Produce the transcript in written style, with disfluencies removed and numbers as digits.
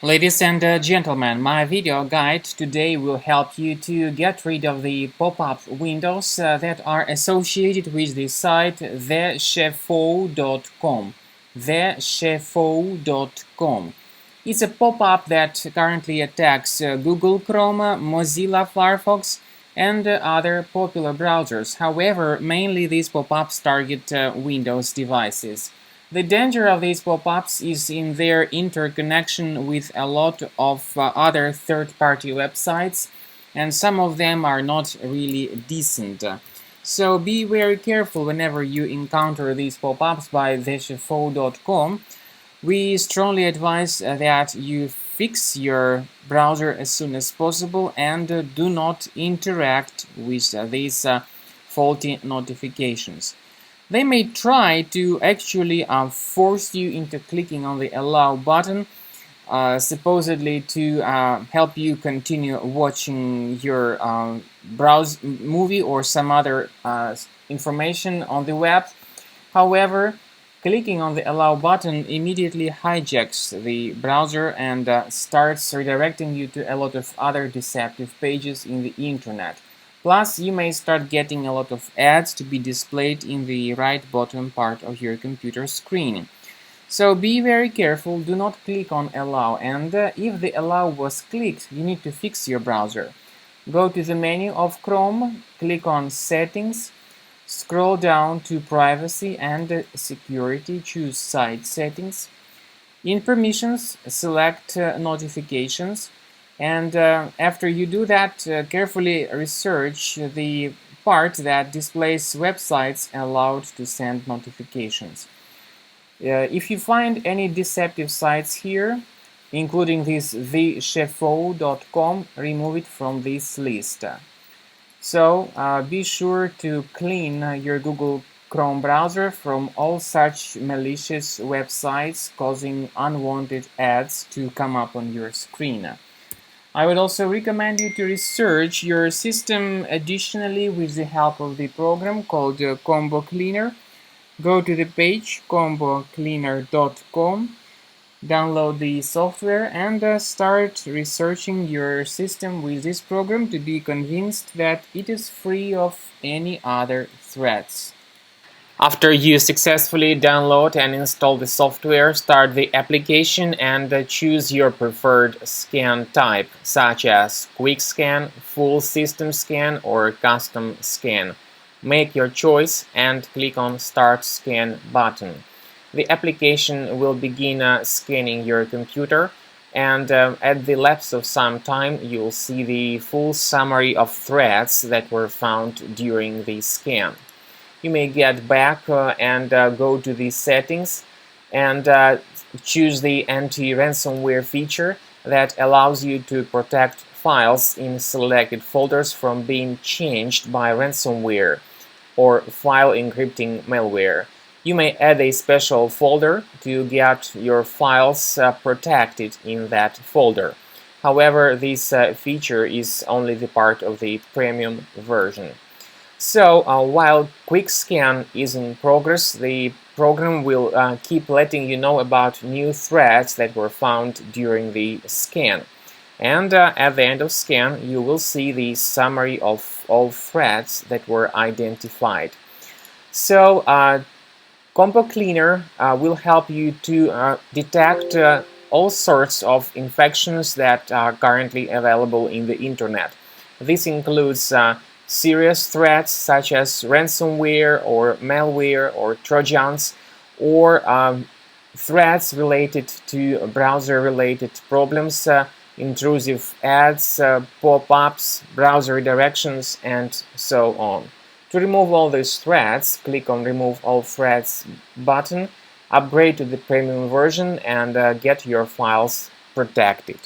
Ladies and gentlemen, my video guide today will help you to get rid of the pop-up windows that are associated with the site thechefo.com. thechefo.com. It's a pop-up that currently attacks Google Chrome, Mozilla Firefox, and other popular browsers. However, mainly these pop-ups target Windows devices. The danger of these pop-ups is in their interconnection with a lot of other third-party websites, and some of them are not really decent. So be very careful whenever you encounter these pop-ups by thechefo.com. We strongly advise that you fix your browser as soon as possible and do not interact with these faulty notifications. They may try to actually force you into clicking on the allow button, supposedly to help you continue watching your browse movie or some other information on the web. However, clicking on the allow button immediately hijacks the browser and starts redirecting you to a lot of other deceptive pages in the internet. Plus, you may start getting a lot of ads to be displayed in the right bottom part of your computer screen. So be very careful, do not click on allow, and if the allow was clicked, you need to fix your browser. Go to the menu of Chrome, click on settings, scroll down to privacy and security, choose site settings. In permissions, select notifications. And after you do that, carefully research the part that displays websites allowed to send notifications. If you find any deceptive sites here, including this thechefo.com, remove it from this list. So be sure to clean your Google Chrome browser from all such malicious websites causing unwanted ads to come up on your screen. I would also recommend you to research your system additionally with the help of the program called Combo Cleaner. Go to the page combocleaner.com, download the software and start researching your system with this program to be convinced that it is free of any other threats. After you successfully download and install the software, start the application and choose your preferred scan type, such as Quick Scan, Full System Scan, or Custom Scan. Make your choice and click on Start Scan button. The application will begin scanning your computer, and at the lapse of some time, you'll see the full summary of threats that were found during the scan. You may get back and go to the settings and choose the anti-ransomware feature that allows you to protect files in selected folders from being changed by ransomware or file encrypting malware. You may add a special folder to get your files protected in that folder. However, this feature is only the part of the premium version. So while Quick Scan is in progress, the program will keep letting you know about new threats that were found during the scan. And at the end of scan, you will see the summary of all threats that were identified. So Combo Cleaner will help you to detect all sorts of infections that are currently available in the internet. This includes serious threats such as ransomware or malware or trojans, or threats related to browser-related problems, intrusive ads, pop-ups, browser redirections, and so on. To remove all these threats, click on Remove All Threats button, upgrade to the premium version, and get your files protected.